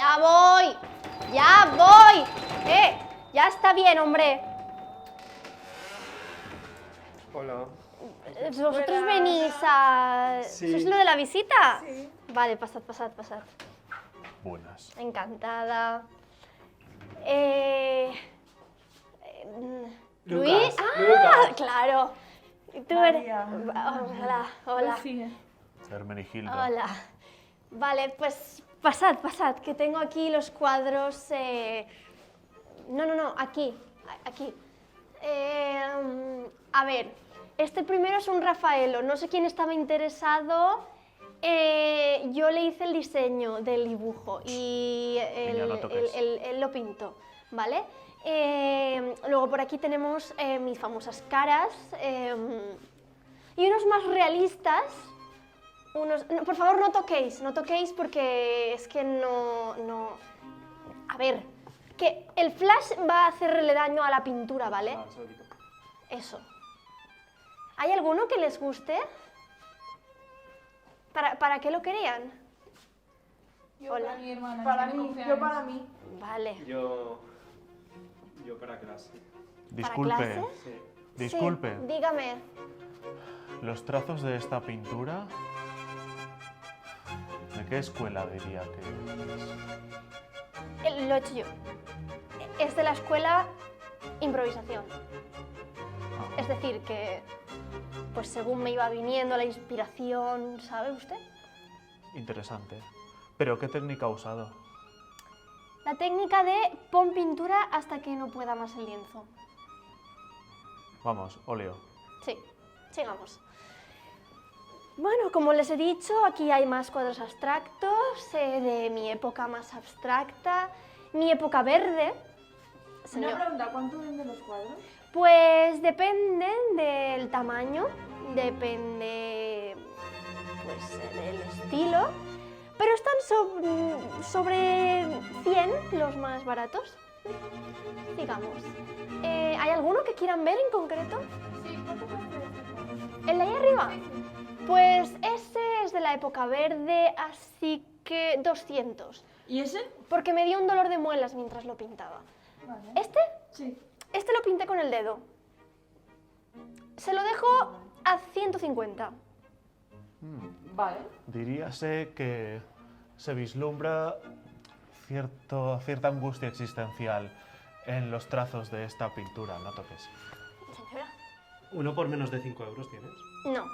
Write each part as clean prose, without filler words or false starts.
¡Ya voy! ¡Ya voy! Ya está bien, hombre. Hola. ¿Vosotros venís a...? Sí. ¿Sois lo de la visita? Sí. Vale, pasad, pasad, pasad. Buenas. Encantada. Lucas, Luis. ¡Ah! Lucas. Claro. Y tú María. Hola, hola. Pues sí. Hermenegildo. Hola. Vale, pues pasad, pasad, que tengo aquí los cuadros. No, aquí. Aquí. A ver, este primero es un Rafaelo. No sé quién estaba interesado. Yo le hice el diseño del dibujo y Niña, no toques. él lo pintó, ¿vale? Luego por aquí tenemos mis famosas caras y unos más realistas. No, por favor, no toquéis porque es que no... A ver, que el flash va a hacerle daño a la pintura, ¿vale? Ah, se lo quito. Eso. ¿Hay alguno que les guste? ¿Para qué lo querían? Yo Hola. para mi hermana. Para tiene mí, 11 yo años. para mí. Vale. Yo para clase. Disculpe. ¿Para clase? Sí. Disculpe. Sí, dígame. Los trazos de esta pintura. ¿De qué escuela diría que es? Lo he hecho yo. Es de la escuela improvisación. Ah, Es decir, que pues según me iba viniendo la inspiración, ¿sabe usted? interesante. ¿Pero qué técnica ha usado? La técnica de pon pintura hasta que no pueda más el lienzo. Vamos, óleo. Sí, sigamos. Bueno, como les he dicho, aquí hay más cuadros abstractos de mi época más abstracta, mi época verde. Una Señor. pregunta, ¿cuánto venden los cuadros? Pues dependen del tamaño, depende pues del estilo, pero están sobre 100 los más baratos, digamos. ¿Hay alguno que quieran ver en concreto? Sí, ¿cuánto cuesta este? ¿El de ahí arriba? Pues ese es de la época verde, así que 200, ¿Y ese? porque me dio un dolor de muelas mientras lo pintaba. Vale. ¿Este? Sí. Este lo pinté con el dedo. Se lo dejo a 150. Vale. Diríase que se vislumbra cierta angustia existencial en los trazos de esta pintura. No toques. Señora. ¿Uno por menos de 5 euros tienes? No.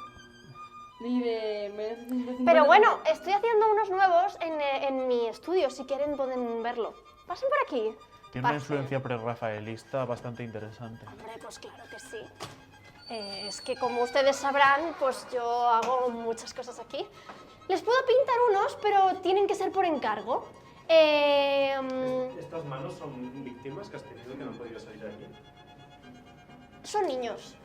Ni de menos de 150. Pero bueno, estoy haciendo unos nuevos en mi estudio. Si quieren pueden verlo. Pasen por aquí. Tiene una Pasen. influencia prerrafaelista bastante interesante. Hombre, pues claro que sí. Es que como ustedes sabrán, pues yo hago muchas cosas aquí. Les puedo pintar unos, pero tienen que ser por encargo. ¿Estas manos son víctimas que has tenido que no han podido salir de aquí? Son niños.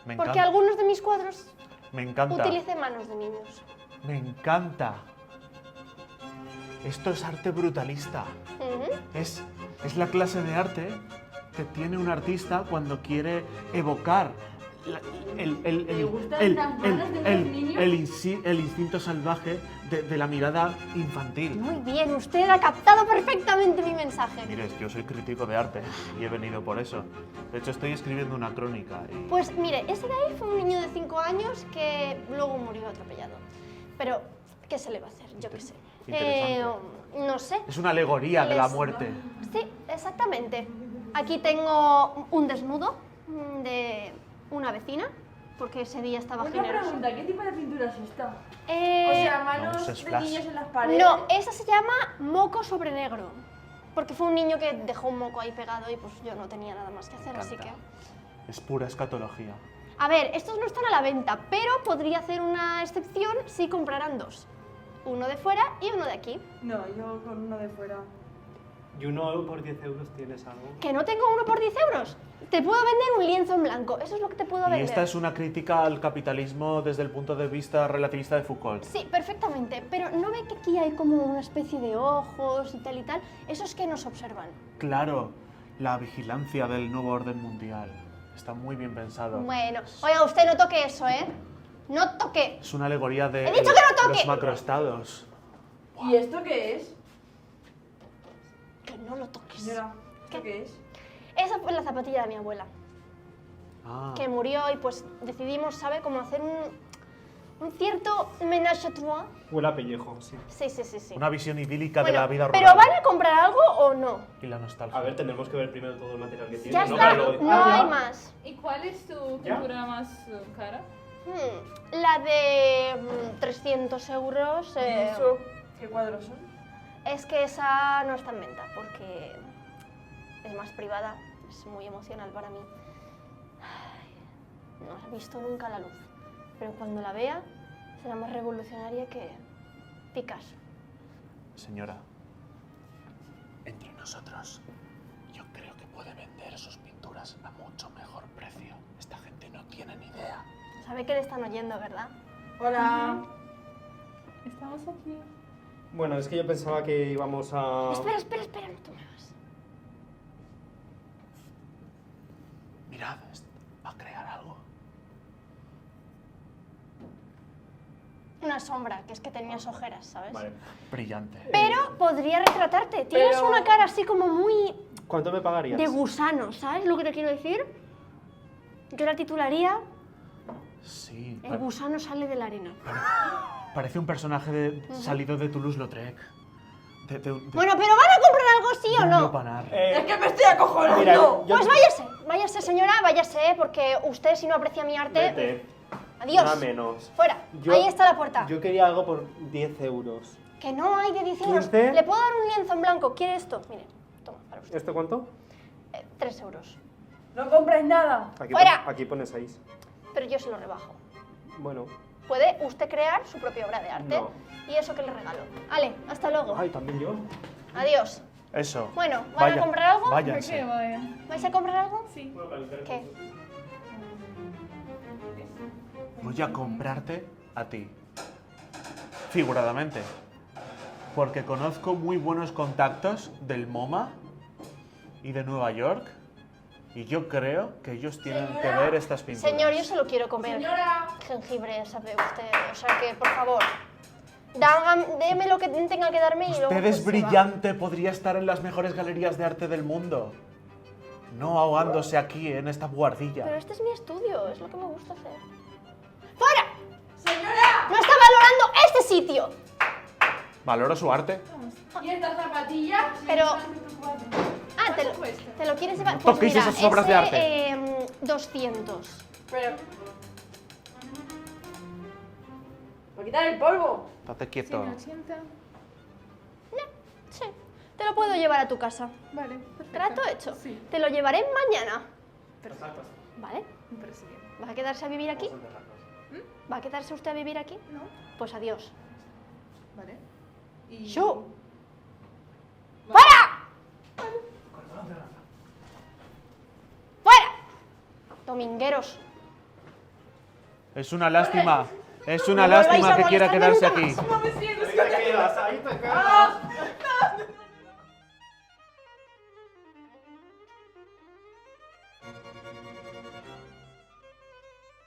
Me Porque encanta. algunos de mis cuadros Me encanta. utilicé manos de niños. Me encanta. Esto es arte brutalista. Ujú. Es la clase de arte que tiene un artista cuando quiere evocar ¿Te gustan las manos de los niños? el instinto salvaje de la mirada infantil. Muy bien, usted ha captado perfectamente mi mensaje. Mire, yo soy crítico de arte y he venido por eso. De hecho, estoy escribiendo una crónica y... Pues mire, ese de ahí fue un niño de 5 años que luego murió atropellado. Pero, ¿qué se le va a hacer? Yo qué sé. Interesante. No sé. Es una alegoría de la Les- muerte. Sí, exactamente. Aquí tengo un desnudo de una vecina, porque ese día estaba Una generoso. pregunta, ¿qué tipo de pintura es esta? O Eh, sea, manos no, eso es de flash. niños en las paredes. no, esa se llama moco sobre negro. Porque fue un niño que dejó un moco ahí pegado y pues yo no tenía nada más que hacer, así que... Encanta. Es pura escatología. A ver, estos no están a la venta, pero podría hacer una excepción si compraran dos. Uno de fuera y uno de aquí. No, yo con uno de fuera. ¿Y uno por 10 euros tienes algo? Que no tengo uno por 10 euros. Te puedo vender un lienzo en blanco, eso es lo que te puedo Y vender. esta es una crítica al capitalismo desde el punto de vista relativista de Foucault. Sí, perfectamente, pero ¿no ve que aquí hay como una especie de ojos y tal y tal? Esos que nos observan. Claro, la vigilancia del nuevo orden mundial. Está muy bien pensado. Bueno, oiga, usted no toque eso, ¿eh? No toque. Es una alegoría de ¡He dicho que no toque! los macroestados. ¿Y esto qué es? Que no lo toques. Señora, ¿esto qué es? Esa fue la zapatilla de mi abuela, Ah, que murió y pues decidimos, ¿sabe? Como hacer un cierto ménage à trois. Huele a pellejo, sí. Sí. una visión idílica de Bueno, la vida rural. ¿pero van a comprar algo o no? Y la nostalgia. A ver, tendremos que ver primero todo el material que tiene. Ya ¿no? está, Para luego- no Ah, hay ¿ya? más. ¿Y cuál es tu ¿Ya? pintura más cara? La de 300 euros. ¿Qué cuadros son? Es que esa no está en venta porque es más privada, es muy emocional para mí. Ay, no la he visto nunca la luz, pero cuando la vea será más revolucionaria que Picasso. Señora, entre nosotros, yo creo que puede vender sus pinturas a mucho mejor precio. Esta gente no tiene ni idea. Sabe que le están oyendo, ¿verdad? Hola. Estamos aquí. Bueno, es que yo pensaba que íbamos a... Espera, no te muevas. Mirad, va a crear algo. Una sombra, que es que tenías ojeras, ¿sabes? Vale. Brillante. Pero podría retratarte. Tienes Pero- una cara así como muy ¿Cuánto me pagarías? de gusano, ¿sabes lo que te quiero decir? Yo la titularía Sí, El gusano sale de la arena. parece un personaje salido de Toulouse-Lautrec. Bueno, pero ¿van a comprar algo sí o no? Es que me estoy acojonando. Mira, yo... Pues váyase señora, váyase, porque usted si no aprecia mi arte... Vete. Adiós. Nada menos. Fuera, Yo- ahí está la puerta. Yo quería algo por 10 euros. Que no hay de 10 euros. 15. ¿Le puedo dar un lienzo en blanco? ¿Quiere esto? Mire, toma, para usted. ¿Esto cuánto? 3 euros. No compres nada. Aquí, ¡Fuera! aquí pone 6. Pero yo se lo rebajo. Bueno. Puede usted crear su propia obra de arte. No. Y eso que le regalo. Ale, hasta luego. Ay, también yo. Adiós. Eso. Bueno, ¿van a comprar algo? Váyanse. vaya? ¿Vais a comprar algo? Sí. ¿Qué? Voy a comprarte a ti. Figuradamente. Porque conozco muy buenos contactos del MoMA y de Nueva York. Y yo creo que ellos tienen que ver estas pinturas. Señor, yo solo quiero comer Señora. jengibre, ¿sabe usted? O sea que, por favor, déme lo que tenga que darme y luego... Usted pues, es se va. brillante, podría estar en las mejores galerías de arte del mundo. No ahogándose aquí en esta buhardilla. Pero este es mi estudio, es lo que me gusta hacer. ¡Fuera! Señora. ¡No está valorando este sitio! Valoro su arte. ¿Y esta zapatilla? Pero- Ah, ¿Cuánto cuesta? ¿te lo quieres llevar? toquéis esas obras de arte. 200. Pero... ¿Para quitar el polvo? Estate quieto. 80. Sí, te lo puedo llevar a tu casa. Vale, perfecto. Trato hecho. Sí. Te lo llevaré mañana. Perfecto. ¿Vale? Me parece bien. ¿Va a quedarse a vivir aquí? ¿Va a quedarse usted a vivir aquí? ¿No? Pues adiós. Vale. Y... ¡Yo! ¡Fuera! ¡Fuera! Domingueros. Es una lástima. Es una No volváis lástima a que quiera molestarme quedarse nunca aquí. No me siento, Ahí te quedas, ahí te quedas.